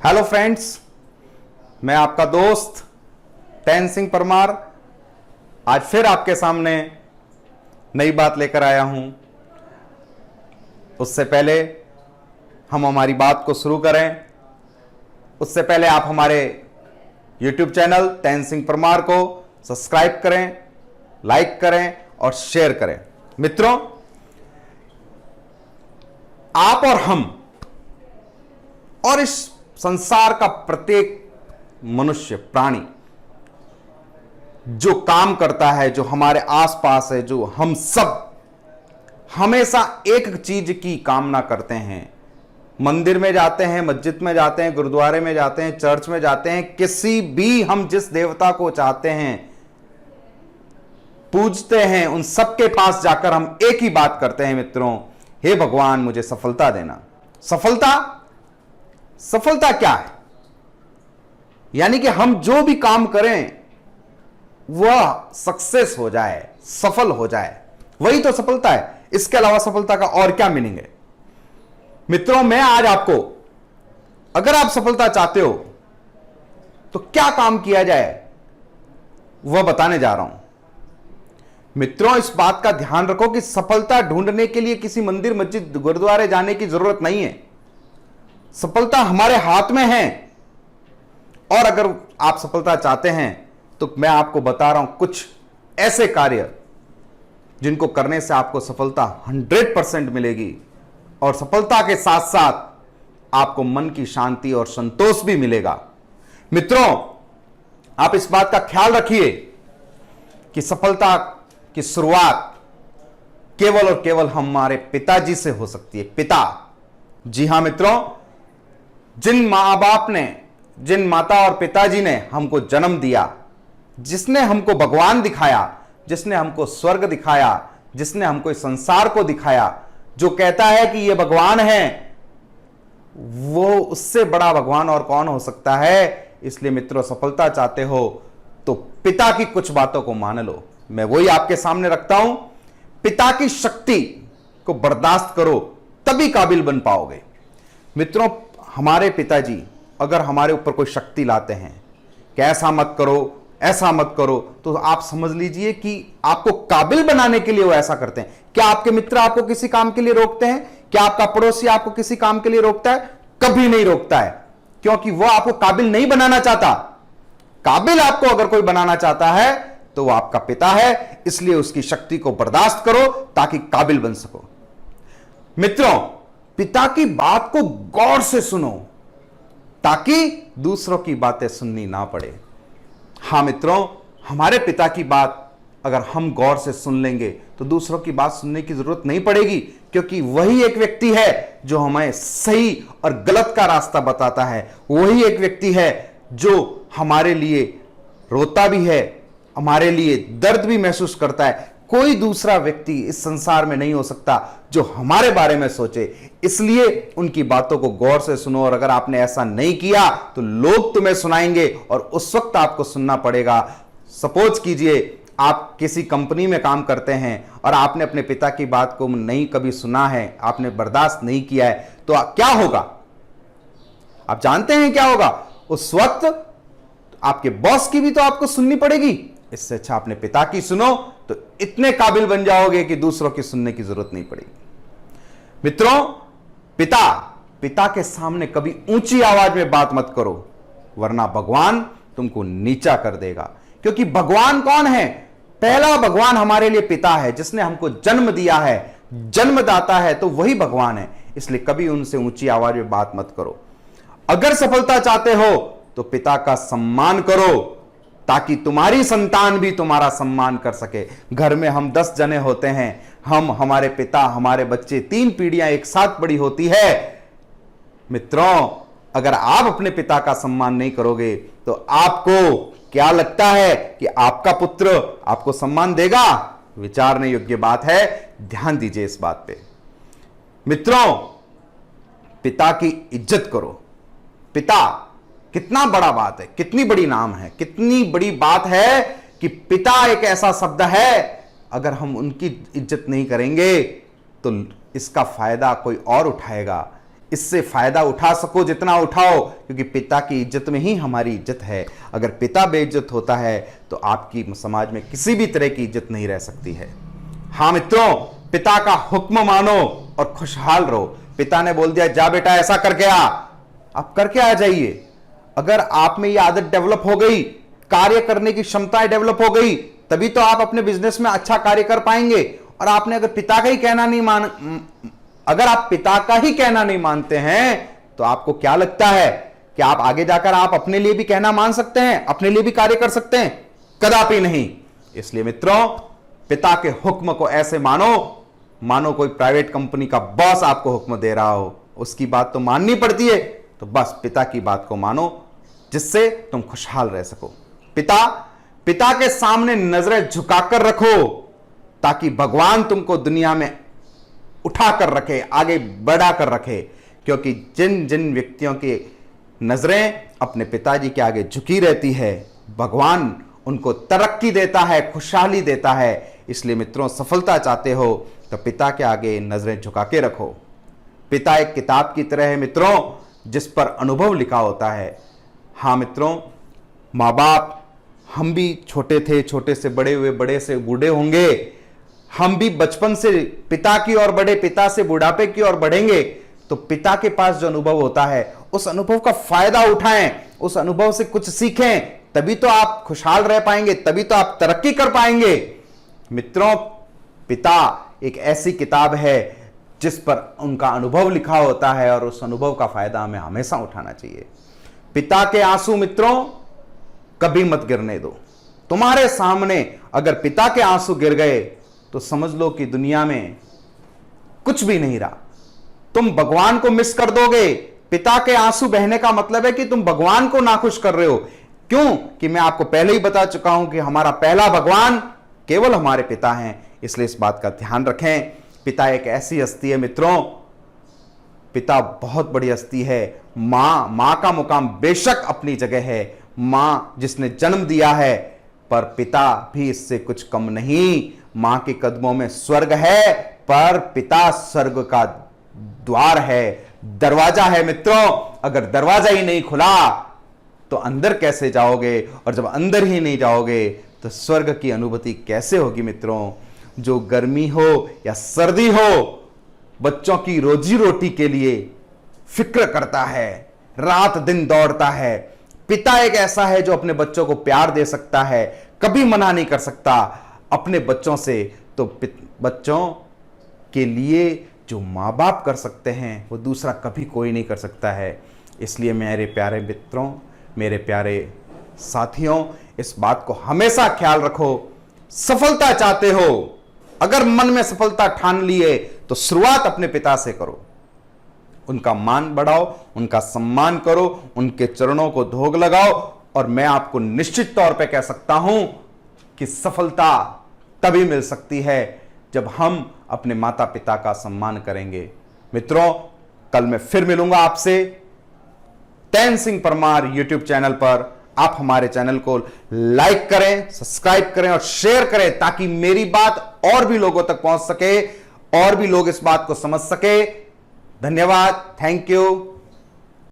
Hello friends, मैं आपका दोस्त तैन सिंह परमार आज फिर आपके सामने नई बात लेकर आया हूं। उससे पहले हम हमारी बात को शुरू करें, उससे पहले आप हमारे YouTube चैनल तैन सिंह परमार को सब्सक्राइब करें, लाइक करें और शेयर करें। मित्रों, आप और हम और इस संसार का प्रत्येक मनुष्य प्राणी जो काम करता है, जो हमारे आसपास है, जो हम सब हमेशा एक चीज की कामना करते हैं। मंदिर में जाते हैं, मस्जिद में जाते हैं, गुरुद्वारे में जाते हैं, चर्च में जाते हैं, किसी भी हम जिस देवता को चाहते हैं, पूजते हैं, उन सबके पास जाकर हम एक ही बात करते हैं मित्रों, हे भगवान मुझे सफलता देना। सफलता क्या है? यानी कि हम जो भी काम करें वह सक्सेस हो जाए, सफल हो जाए, वही तो सफलता है। इसके अलावा सफलता का और क्या मीनिंग है? मित्रों, मैं आज आपको, अगर आप सफलता चाहते हो तो क्या काम किया जाए वह बताने जा रहा हूं। मित्रों, इस बात का ध्यान रखो कि सफलता ढूंढने के लिए किसी मंदिर, मस्जिद, गुरुद्वारे जाने की जरूरत नहीं है। सफलता हमारे हाथ में है। और अगर आप सफलता चाहते हैं तो मैं आपको बता रहा हूं कुछ ऐसे कार्य जिनको करने से आपको सफलता 100% मिलेगी, और सफलता के साथ साथ आपको मन की शांति और संतोष भी मिलेगा। मित्रों, आप इस बात का ख्याल रखिए कि सफलता की शुरुआत केवल और केवल हमारे पिताजी से हो सकती है। पिता, जी हां मित्रों, जिन मां बाप ने, जिन माता और पिताजी ने हमको जन्म दिया, जिसने हमको भगवान दिखाया, जिसने हमको स्वर्ग दिखाया, जिसने हमको इस संसार को दिखाया, जो कहता है कि ये भगवान है, वो उससे बड़ा भगवान और कौन हो सकता है। इसलिए मित्रों, सफलता चाहते हो तो पिता की कुछ बातों को मान लो। मैं वही आपके सामने रखता हूं। पिता की शक्ति को बर्दाश्त करो, तभी काबिल बन पाओगे। मित्रों, हमारे पिताजी अगर हमारे ऊपर कोई शक्ति लाते हैं कि ऐसा मत करो, ऐसा मत करो, तो आप समझ लीजिए कि आपको काबिल बनाने के लिए वो ऐसा करते हैं। क्या आपके मित्र आपको किसी काम के लिए रोकते हैं? क्या आपका पड़ोसी आपको किसी काम के लिए रोकता है? कभी नहीं रोकता है, क्योंकि वो आपको काबिल नहीं बनाना चाहता। काबिल आपको अगर कोई बनाना चाहता है तो वो आपका पिता है। इसलिए उसकी शक्ति को बर्दाश्त करो ताकि काबिल बन सको। मित्रों, पिता की बात को गौर से सुनो ताकि दूसरों की बातें सुननी ना पड़े। हां मित्रों, हमारे पिता की बात अगर हम गौर से सुन लेंगे तो दूसरों की बात सुनने की जरूरत नहीं पड़ेगी, क्योंकि वही एक व्यक्ति है जो हमें सही और गलत का रास्ता बताता है। वही एक व्यक्ति है जो हमारे लिए रोता भी है, हमारे लिए दर्द भी महसूस करता है। कोई दूसरा व्यक्ति इस संसार में नहीं हो सकता जो हमारे बारे में सोचे। इसलिए उनकी बातों को गौर से सुनो, और अगर आपने ऐसा नहीं किया तो लोग तुम्हें सुनाएंगे और उस वक्त आपको सुनना पड़ेगा। सपोज कीजिए आप किसी कंपनी में काम करते हैं और आपने अपने पिता की बात को नहीं कभी सुना है, आपने बर्दाश्त नहीं किया है, तो क्या होगा? आप जानते हैं क्या होगा? उस वक्त आपके बॉस की भी तो आपको सुननी पड़ेगी। इससे अच्छा अपने पिता की सुनो, तो इतने काबिल बन जाओगे कि दूसरों की सुनने की जरूरत नहीं पड़ेगी। मित्रों, पिता के सामने कभी ऊंची आवाज में बात मत करो, वरना भगवान तुमको नीचा कर देगा। क्योंकि भगवान कौन है? पहला भगवान हमारे लिए पिता है, जिसने हमको जन्म दिया है, जन्मदाता है, तो वही भगवान है। इसलिए कभी उनसे ऊंची आवाज में बात मत करो। अगर सफलता चाहते हो तो पिता का सम्मान करो, ताकि तुम्हारी संतान भी तुम्हारा सम्मान कर सके। घर में हम 10 जने होते हैं, हम, हमारे पिता, हमारे बच्चे, 3 पीढ़ियां एक साथ बड़ी होती है। मित्रों, अगर आप अपने पिता का सम्मान नहीं करोगे तो आपको क्या लगता है कि आपका पुत्र आपको सम्मान देगा? विचारने योग्य बात है, ध्यान दीजिए इस बात पे। मित्रों, पिता की इज्जत करो। पिता कितना बड़ा बात है, कितनी बड़ी नाम है, कितनी बड़ी बात है कि पिता एक ऐसा शब्द है, अगर हम उनकी इज्जत नहीं करेंगे तो इसका फायदा कोई और उठाएगा। इससे फायदा उठा सको जितना उठाओ, क्योंकि पिता की इज्जत में ही हमारी इज्जत है। अगर पिता बेइज्जत होता है तो आपकी समाज में किसी भी तरह की इज्जत नहीं रह सकती है। हाँ मित्रों, पिता का हुक्म मानो और खुशहाल रहो। पिता ने बोल दिया जा बेटा ऐसा करके आ, आप करके आ जाइए। अगर आप में यह आदत डेवलप हो गई, कार्य करने की क्षमताएं डेवलप हो गई, तभी तो आप अपने बिजनेस में अच्छा कार्य कर पाएंगे। और आपने अगर पिता का ही कहना नहीं अगर आप पिता का ही कहना नहीं मानते हैं, तो आपको क्या लगता है कि आप आगे जाकर आप अपने लिए भी कहना मान सकते हैं, अपने लिए भी कार्य कर सकते हैं? कदापि नहीं। इसलिए मित्रों, पिता के हुक्म को ऐसे मानो कोई प्राइवेट कंपनी का बॉस आपको हुक्म दे रहा हो, उसकी बात तो माननी पड़ती है। तो बस पिता की बात को मानो, जिससे तुम खुशहाल रह सको। पिता के सामने नजरें झुकाकर रखो, ताकि भगवान तुमको दुनिया में उठाकर रखे, आगे बढ़ाकर रखे। क्योंकि जिन जिन व्यक्तियों की नजरें अपने पिताजी के आगे झुकी रहती है, भगवान उनको तरक्की देता है, खुशहाली देता है। इसलिए मित्रों, सफलता चाहते हो तो पिता के आगे नजरें झुका के रखो। पिता एक किताब की तरह है मित्रों, जिस पर अनुभव लिखा होता है। हाँ मित्रों, माँ बाप, हम भी छोटे थे, छोटे से बड़े हुए, बड़े से बूढ़े होंगे। हम भी बचपन से पिता की ओर बढ़े, पिता से बुढ़ापे की ओर बढ़ेंगे। तो पिता के पास जो अनुभव होता है, उस अनुभव का फायदा उठाएं, उस अनुभव से कुछ सीखें, तभी तो आप खुशहाल रह पाएंगे, तभी तो आप तरक्की कर पाएंगे। मित्रों, पिता एक ऐसी किताब है जिस पर उनका अनुभव लिखा होता है, और उस अनुभव का फायदा हमें हमेशा उठाना चाहिए। पिता के आंसू मित्रों कभी मत गिरने दो। तुम्हारे सामने अगर पिता के आंसू गिर गए तो समझ लो कि दुनिया में कुछ भी नहीं रहा। तुम भगवान को मिस कर दोगे। पिता के आंसू बहने का मतलब है कि तुम भगवान को नाखुश कर रहे हो। क्यों? कि मैं आपको पहले ही बता चुका हूं कि हमारा पहला भगवान केवल हमारे पिता हैं। इसलिए इस बात का ध्यान रखें। पिता एक ऐसी हस्ती है मित्रों, पिता बहुत बड़ी हस्ती है। मां का मुकाम बेशक अपनी जगह है, मां जिसने जन्म दिया है, पर पिता भी इससे कुछ कम नहीं। मां के कदमों में स्वर्ग है, पर पिता स्वर्ग का द्वार है, दरवाजा है मित्रों। अगर दरवाजा ही नहीं खुला तो अंदर कैसे जाओगे? और जब अंदर ही नहीं जाओगे तो स्वर्ग की अनुभूति कैसे होगी मित्रों? जो गर्मी हो या सर्दी हो, बच्चों की रोजी रोटी के लिए फिक्र करता है, रात दिन दौड़ता है। पिता एक ऐसा है जो अपने बच्चों को प्यार दे सकता है, कभी मना नहीं कर सकता अपने बच्चों से। तो बच्चों के लिए जो माँ बाप कर सकते हैं, वो दूसरा कभी कोई नहीं कर सकता है। इसलिए मेरे प्यारे मित्रों, मेरे प्यारे साथियों, इस बात को हमेशा ख्याल रखो। सफलता चाहते हो, अगर मन में सफलता ठान लिए, तो शुरुआत अपने पिता से करो। उनका मान बढ़ाओ, उनका सम्मान करो, उनके चरणों को धोग लगाओ। और मैं आपको निश्चित तौर पे कह सकता हूं कि सफलता तभी मिल सकती है जब हम अपने माता पिता का सम्मान करेंगे। मित्रों, कल मैं फिर मिलूंगा आपसे तैन सिंह परमार यूट्यूब चैनल पर। आप हमारे चैनल को लाइक करें, सब्सक्राइब करें और शेयर करें, ताकि मेरी बात और भी लोगों तक पहुंच सके और भी लोग इस बात को समझ सके। धन्यवाद, थैंक यू।